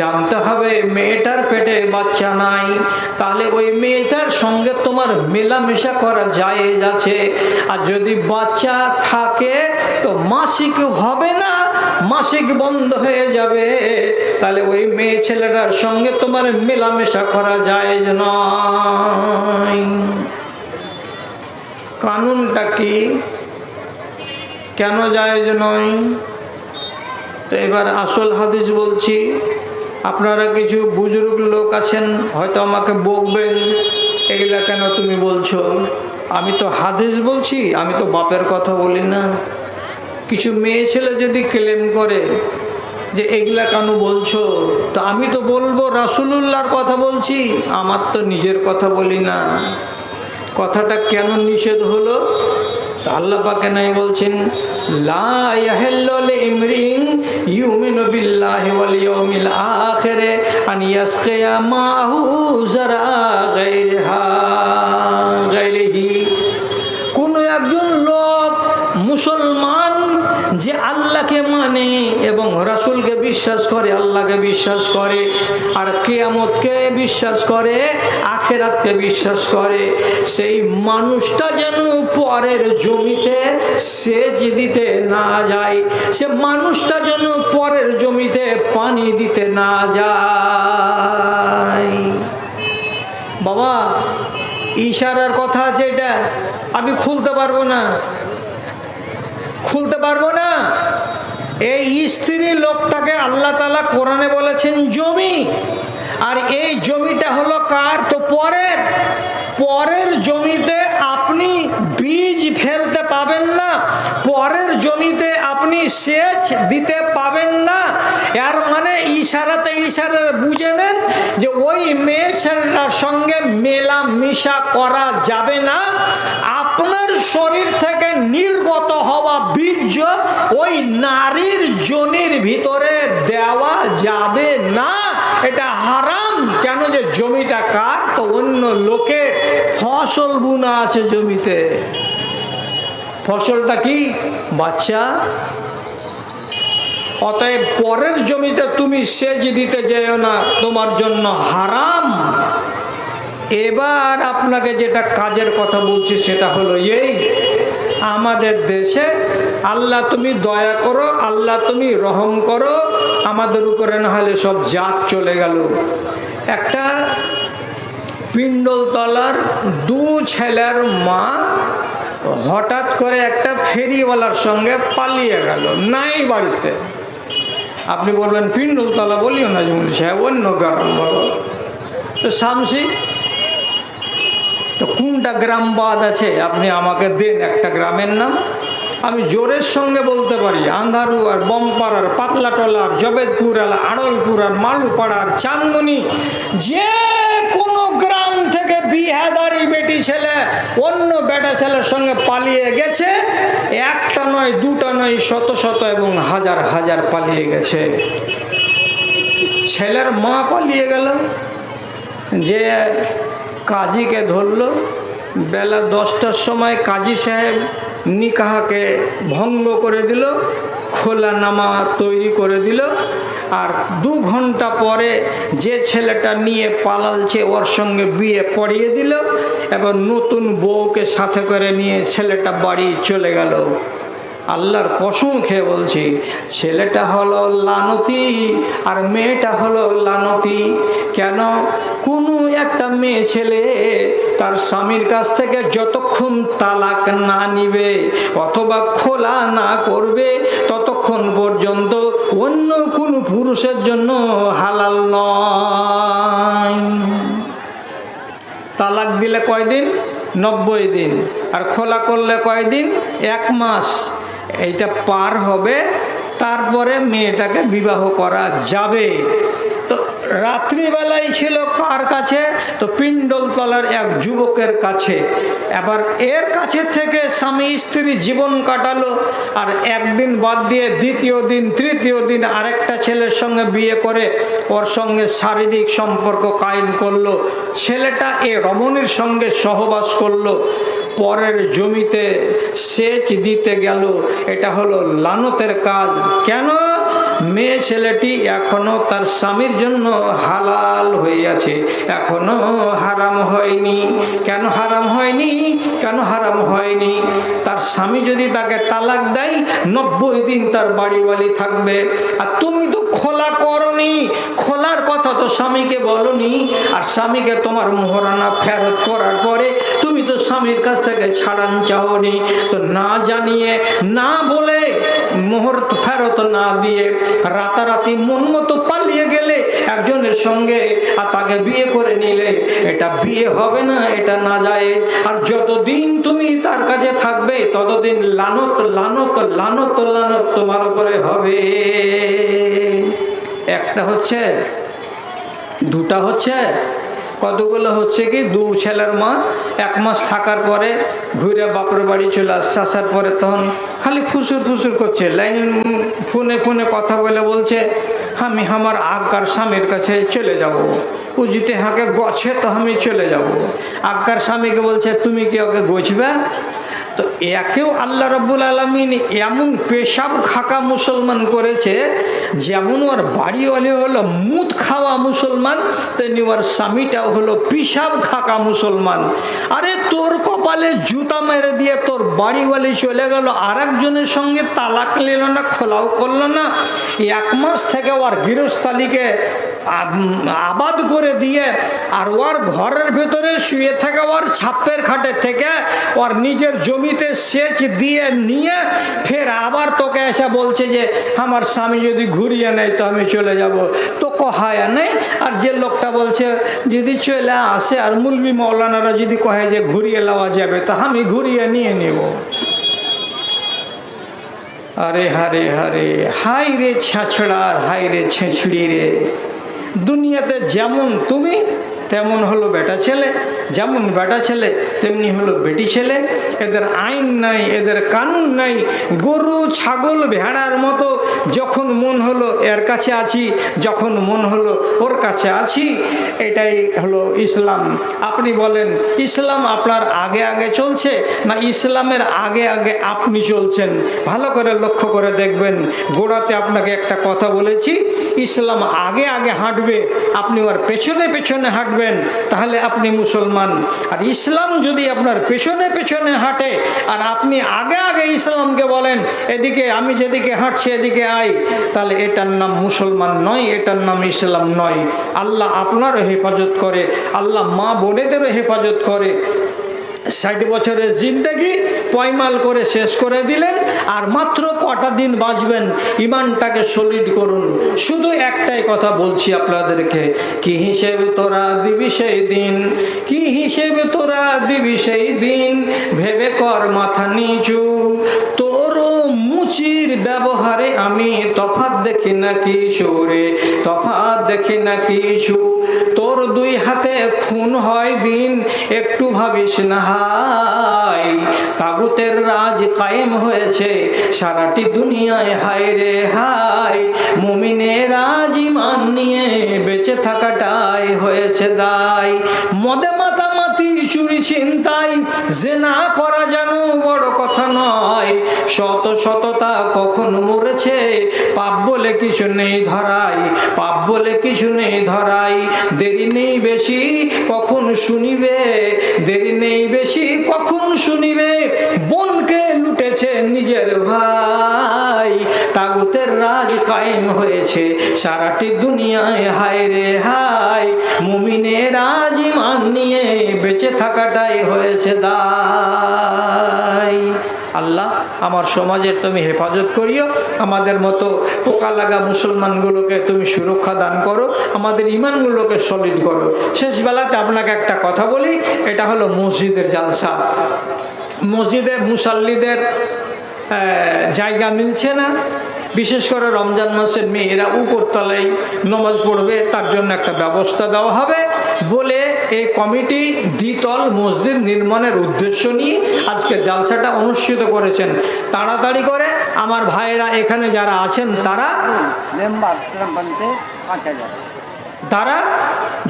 জানতে হবে মেয়েটার পেটে বাচ্চা নাই, তাহলে ওই মেয়েটার সঙ্গে তোমার মেলামেশা করা জায়েজ আছে। আর যদি বাচ্চা থাকে তো মাসিক হবে না, মাসিক বন্ধ হয়ে যাবে, তাহলে ওই মেয়ে ছেলেটার সঙ্গে তোমার মেলামেশা করা জায়েজ নয়। কানুনটা কি, কেন জায়েজ নয়? তো এবার আসল হাদিস বলছি। আপনারা কিছু বুজুর্গ লোক আছেন, হয়তো আমাকে বকবেন, এগুলা কেন তুমি বলছো? আমি তো হাদিস বলছি, আমি তো বাপের কথা বলি না। কিছু মেয়ে ছেলে যদি ক্লেম করে যে এগুলা কেন বলছো, তো আমি তো বলবো রাসূলুল্লাহর কথা বলছি, আমার তো নিজের কথা বলি না। কথাটা কেন নিষেধ হলো? আল্লাহ পাক নাই বলছেন, লা ইয়াহিল্লু লিমরিন ইউমিনু বিল্লাহি ওয়াল ইয়াউমিল আখির আন ইয়াসকিয়া মাহু যারা গায়রিহি। কোন একজন লোক মুসলমান যে আল্লাহকে মানে এবং রাসূলকে বিশ্বাস করে, আল্লাহকে বিশ্বাস করে, আর কিয়ামতকে বিশ্বাস করে, আখিরাতকে বিশ্বাস করে, সেই মানুষটা যেন পরের জমিতে সেচ দিতে না যায়, সে মানুষটা যেন পরের জমিতে পানি দিতে না যায়। বাবা, ইশারার কথা আছে, এটা আমি খুলতে পারবো না, খুলতে পারবো না। এই স্ত্রী লোকটাকে আল্লাহ তাআলা কোরআনে বলেছেন জমি, আর এই জমিটা হলো কার? তো পরের। পরের জমিতে আপনি বীজ ফেলতে পাবেন না, পরের জমিতে আপনি সেচ দিতে পাবেন না। এর মানে ইশারাতে বুঝে নেন যে ওই মেয়ে ছেলেটার সঙ্গে মেলামেশা করা যাবে না। আপনার শরীর থেকে নির্গত হওয়া বীর্য ওই নারীর যোনির ভিতরে দেওয়া যাবে না, এটা হারাম। কেন? যে জমিটা কার? তো অন্য লোকের ফসল বুনা আছে জমিতে। ফসলটা কি? বাচ্চা। অতএব পরের জমিতে তুমি সেচ দিতে যেও না, তোমার জন্য হারাম। এবার আপনাকে যেটা কাজের কথা বলছি সেটা হলো এই, আমাদের দেশে আল্লাহ তুমি দয়া করো, আল্লাহ তুমি রহম করো, আমাদের উপরে না হলে সব জাত চলে গেল। একটা পিণ্ডলতলার দু ছেলের মা হঠাৎ করে একটা ফেরিওয়ালার সঙ্গে পালিয়ে গেল, নাই বাড়িতে। আপনি বলবেন পিণ্ডলতলা বলিও না যেমন সাহেব, অন্য গ্রাম বলো। তো শামসি, তো কোনটা গ্রাম বাদ আছে আপনি আমাকে দেন একটা গ্রামের নাম, আমি জোরের সঙ্গে বলতে পারি। আন্ধারু আর বমপাড়ার, পাতলাটলার, জবেদপুর আর আড়লপুর আর মালুপাড়ার, চান্দনি, যে কোনো গ্রাম থেকে বিহাদারি বেটি ছেলে অন্য বেটা ছেলের সঙ্গে পালিয়ে গেছে, একটা নয়, দুটা নয়, শত শত এবং হাজার হাজার পালিয়ে গেছে। ছেলের মা পালিয়ে গেল, যে কাজীকে ধরলো, বেলা 10টার সময় কাজী সাহেব নিকাহকে ভঙ্গ করে দিল, খোলা নামা তৈরি করে দিল। আর 2 ঘন্টা পরে যে ছেলেটা নিয়ে পালালছে ওর সঙ্গে বিয়ে পড়িয়ে দিল, এবার নতুন বউকে সাথে করে নিয়ে ছেলেটা বাড়ি চলে গেল। আল্লাহর কসম খেয়ে বলছি, ছেলেটা হলো লানতি আর মেয়েটা হলো লানতি। কেন? কোনো একটা মেয়ে ছেলে তার স্বামীর কাছ থেকে যতক্ষণ তালাক না নিবে অথবা খোলা না করবে, ততক্ষণ পর্যন্ত অন্য কোনো পুরুষের জন্য হালাল নয়। তালাক দিলে কয়দিন? 90 দিন। আর খোলা করলে কয়দিন? 1 মাস। এইটা পার হবে, তারপরে মেয়েটাকে বিবাহ করা যাবে। তো রাত্রিবেলায় ছিল কার কাছে? তো পিণ্ডলতলার এক যুবকের কাছে। এবার এর কাছে থেকে স্বামী স্ত্রী জীবন কাটালো, আর একদিন বাদ দিয়ে দ্বিতীয় দিন, তৃতীয় দিন আরেকটা ছেলের সঙ্গে বিয়ে করে ওর সঙ্গে শারীরিক সম্পর্ক কায়েম করলো। ছেলেটা এ রমণীর সঙ্গে সহবাস করলো, পরের জমিতে সেচ দিতে গেল। এটা হলো লানতের কাজ। কেন? মেয়ে ছেলেটি এখনো তার স্বামীর জন্য হালাল হয়ে আছে, এখনো হারাম হয়নি। কেন হারাম হয়নি? কেন হারাম হয়নি? তার স্বামী যদি তাকে তালাক দেয় 90 দিন তার বাড়িওয়ালি থাকবে। আর তুমি তো খোলা করনি, খোলার কথা তো স্বামীকে বলনি। আর স্বামীকে তোমার মোহরানা ফেরত করার পরে তুমি তো স্বামীর কাছ থেকে ছাড়ান চাওনি। তো না জানিয়ে, না বলে, মোহর ফেরত না দিয়ে রাতারাতি মন মতো পালিয়ে গেলে একজনের সঙ্গে আর তাকে বিয়ে করে নিলে, এটা বিয়ে হবে না, এটা নাজায়েজ। আর যতদিন তুমি তার কাছে থাকবে ততদিন লানত লানত লানত লানত তোমার উপরে হবে। একটা হচ্ছে, দুটা হচ্ছে, কতগুলো হচ্ছে কি, 2 ছেলের মা 1 মাস থাকার পরে ঘুরে বাপের বাড়ি চলে আসছে। আসার পরে তখন খালি ফুসুর ফুসুর করছে, লাইন ফোনে ফোনে কথা বলে বলছে আমি আমার আজ্ঞার স্বামীর কাছে চলে যাব। ও যদি হাঁকে গছে তো আমি চলে যাব। আজ্ঞার স্বামীকে বলছে তুমি কি ওকে গছবে? তো একেও আল্লাহ রাব্বুল আলামিন এমন পেশাব খাকা মুসলমান করেছে, যেমন ওর বাড়িওয়ালি হলো মুদ খাওয়া মুসলমান, তেমনি ওর স্বামীটাও হলো পিসাব খাকা মুসলমান। আরে তোর কপালে জুতা মেরে দিয়ে তোর বাড়িওয়ালি চলে গেল, আর একজনের সঙ্গে তালাক নিল না, খোলাও করলো না। 1 মাস থেকে ওর গৃহস্থালীকে আবাদ করে দিয়ে আর ওর ঘরের ভেতরে শুয়ে থাকা ওর ছাপ্পের খাটে থেকে ওর নিজের জমিতে সেচ দিয়ে নিয়ে ফের আবার তোকে এসে বলছে যে আমার স্বামী যদি ঘুরিয়ে নেয় তো আমি চলে যাব। তো কহায়া নেই। আর যে লোকটা বলছে যদি চলে আসে আর মুলবি মৌলানারা যদি কহে যে ঘুরিয়ে নেওয়া যাবে তো আমি ঘুরিয়ে নিয়ে নেব। আরে হারে হারে, হাই রে ছাছড়ার, হাই রে ছেঁচড়ি রে। দুনিয়াতে যেমন তুমি তেমন হলো বেটা ছেলে, যেমন বেটা ছেলে তেমনি হলো বেটি ছেলে। এদের আইন নাই, এদের কানুন নাই। গরু ছাগল ভেড়ার মতো যখন মন হলো এর কাছে আছি, যখন মন হলো ওর কাছে আছি। এটাই হলো ইসলাম। আপনি বলেন ইসলাম আপনার আগে আগে চলছে না ইসলামের আগে আগে আপনি চলছেন? ভালো করে লক্ষ্য করে দেখবেন। গোড়াতে আপনাকে একটা কথা বলেছি, ইসলাম আগে আগে হাঁটবে, আপনি ওর পেছনে পেছনে হাঁটবেন, তাহলে আপনি মুসলমান। আর ইসলাম যদি আপনার পেছনে পেছনে হাঁটে আর আপনি আগে আগে ইসলামকে বলেন এদিকে, আমি যেদিকে হাঁটছি এদিকে আয়, তাহলে এটার নাম মুসলমান নয়, এটার নাম ইসলাম নয়। আল্লাহ আপনারও হেফাজত করে, আল্লাহ মা বোনেদেরও হেফাজত করে। 60 বছরের জিন্দেগি পয়মাল করে শেষ করে দিলেন, আর মাত্র কটা দিন বাঁচবেন। ইমানটাকে সলিড করুন। শুধু একটাই কথা বলছি আপনাদেরকে, কি হিসেবে তোরা দিবি সেই দিন, কি হিসেবে তোরা দিবি সেই দিন, ভেবে কর মাথা নিচু। তোরও মুচির ব্যবহারে আমি তফাৎ দেখি না কিছু রে, তফাৎ দেখি না কিছু। তোর 2 হাতে খুন হয় দিন, একটু ভাবিস না হাই। তাগুতের রাজ কায়েম হয়েছে সারাটি দুনিয়ায়, হায় রে হায়। মুমিনের রাজ ঈমান নিয়ে বেঁচে থাকাটাই হয়েছে দায়। মদে মাতামাতি চুরি ছিনতাই জেনা করা যেন বড় কথা নয়। শত শততা কখন মরেছে, পাপ বলে কিছু নেই ধরাই, পাপ বলে কিছু নেই ধরাই। দেরি নেই বেশি কখন শুনিবে, দেরি নেই বেশি কখন শুনিবে, বোনকে লুটেছে নিজের ভাই। তাগুতের রাজ কায়েম হয়েছে সারাটি দুনিয়ায়, হায় রে হায়। মুমিনের রাজ ঈমান নিয়ে বেঁচে থাকাটাই হয়েছে দায়। আল্লাহ আমার সমাজের তুমি হেফাজত করিও, আমাদের মতো পোকা লাগা মুসলমানগুলোকে তুমি সুরক্ষা দান করো, আমাদের ইমানগুলোকে সলিড করো। শেষ বেলাতে আপনাকে একটা কথা বলি, এটা হলো মসজিদের জালসা। মসজিদে মুসাল্লিদের জায়গা মিলছে না, বিশেষ করে রমজান মাসের মেয়েরা উপরতলায় নামাজ পড়বে, তার জন্য একটা ব্যবস্থা দেওয়া হবে বলে এই কমিটি দ্বিতল মসজিদ নির্মাণের উদ্দেশ্য নিয়ে আজকে জালসাটা অনুষ্ঠিত করেছেন। তাড়াতাড়ি করে আমার ভাইয়েরা এখানে যারা আছেন তারা তারা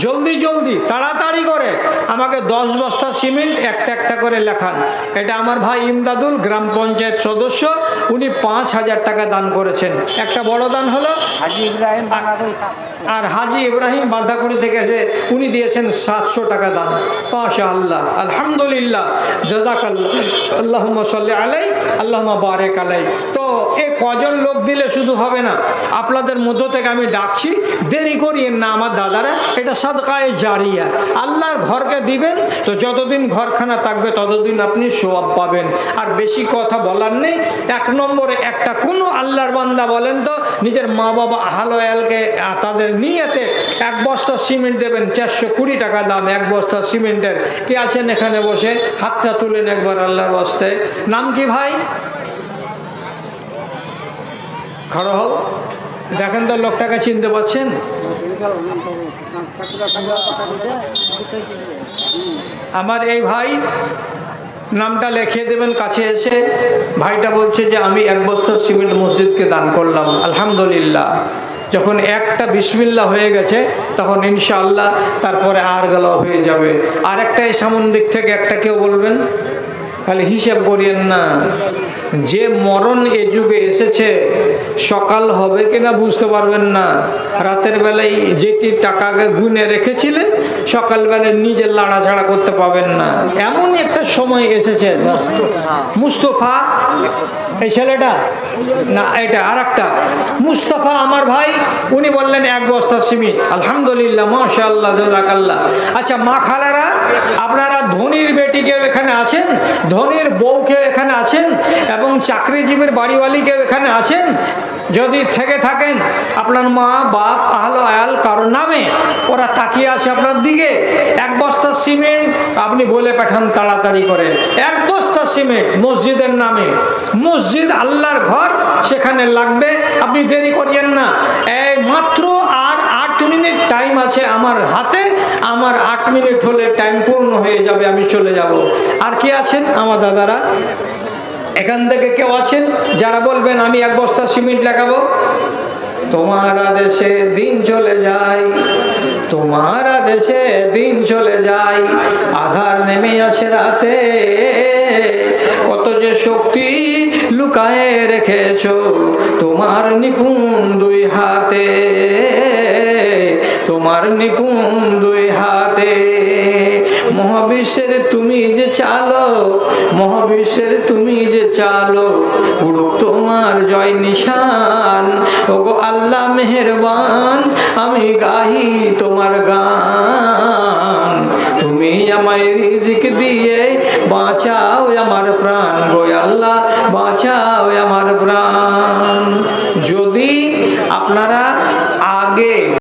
জলদি জলদি তাড়াতাড়ি করে আমাকে 10 বস্তা সিমেন্ট একটা একটা করে লেখান। এটা আমার ভাই ইমদাদুল, গ্রাম পঞ্চায়েত সদস্য, উনি 5,000 টাকা দান করেছেন। একটা বড় দান হলো হাজি ইব্রাহিম আর হাজি ইব্রাহিম বাঁধাকুড়ি থেকে এসে উনি দিয়েছেন 700 টাকা দান। মাশাআল্লাহ, আলহামদুলিল্লাহ, জাযাকাল্লাহ, আল্লাহুম্মা সাল্লি আলাই, আল্লাহুম্মা বারিক আলাই। তো এ কজন লোক দিলে শুধু হবে না, আপনাদের মধ্য থেকে আমি ডাকছি, দেরি করিয়েন না আমার দাদারা, এটা সাদকায়ে জারিয়া। আল্লাহর ঘরকে দিবেন তো যতদিন ঘরখানা থাকবে ততদিন আপনি সওয়াব পাবেন। আর বেশি কথা বলার নেই। 1 নম্বরে একটা কোনো আল্লাহর বান্দা বলেন তো নিজের মা বাবা আহল আয়ালকে তাদের নিয়েতে 1 বস্তা সিমেন্ট দেবেন, 420 টাকা দাম 1 বস্তা সিমেন্টের। কে আছেন এখানে বসে? হাতটা তুলেন একবার আল্লাহর ওয়াস্তে। নাম কি ভাই? খাড়ো হও, দেখেন তো লোকটাকে চিনতে পারছেন? আমার এই ভাই, নামটা লিখিয়ে দেবেন কাছে এসে। ভাইটা বলছে যে আমি 1 বস্তা সিমেন্ট মসজিদকে দান করলাম, আলহামদুলিল্লাহ। যখন একটা বিসমিল্লাহ হয়ে গেছে তখন ইনশাআল্লাহ তারপরে আর গেলাও হয়ে যাবে। আর একটা এই সামন দিক থেকে একটা কেউ বলবেন, খালি হিসাব করিয়েন না। যে মরণ এ যুগে এসেছে, সকাল হবে কিনা বুঝতে পারবেন না। রাতের বেলায় যেটি টাকাকে গুনে রেখেছিলেন, সকালবেলায় নিজে লাড়াছাড়া করতে পাবেন না। এমন একটা সময় এসেছে। মুস্তফা এই ছেলেটা না, এটা আর একটা মুস্তফা আমার ভাই, উনি বললেন 1 বস্তা সিমেন্ট, আলহামদুলিল্লাহ, মাশাআল্লাহ, জাযাকাল্লাহ। আচ্ছা মা খালারা, আপনারা ধনির বেটিকে এখানে আছেন, ধনির বউকে এখানে আছেন, এবং চাকরিজীবীর বাড়িওয়ালিকে এখানে আছেন। যদি থেকে থাকেন আপনার মা বাপ আহল আয়াল কারোর নামে, ওরা তাকিয়ে আছে আপনার দিকে, 1 বস্তা সিমেন্ট আপনি বলে পাঠান তাড়াতাড়ি করে। 1 বস্তা সিমেন্ট মসজিদের নামে, মসজিদ আল্লাহর ঘর, সেখানে লাগবে, আপনি দেরি করিয়েন না। এই মাত্র আর 8 মিনিট টাইম আছে আমার হাতে, আমার 8 মিনিট হলে টাইম পূর্ণ হয়ে যাবে, আমি চলে যাব। আর কি আছেন আমার দাদারা? এখান থেকে কেউ আছেন যারা বলবেন আমি 1 বস্তা সিমেন্ট লাগাবো? তোমার আদেশে দিন চলে যায়, তোমার আদেশে দিন চলে যায়, আধার নেমে আসে রাতে, কত যে শক্তি লুকায়ে রেখেছো তোমার নিপুণ 2 হাতে, তোমার নিপুণ 2 হাতে। মহাবিশ্বের তুমি যে চালক, মহাবিশ্বের তুমি যে চালক, উড়ুক তোমার জয় নিশান। ওগো আল্লাহ মেহেরবান, আমি গাহি তোমার গান। তুমি আমায় রিজিক দিয়ে বাঁচাও আমার প্রাণ, গো আল্লাহ বাঁচাও আমার প্রাণ। যদি আপনারা আগে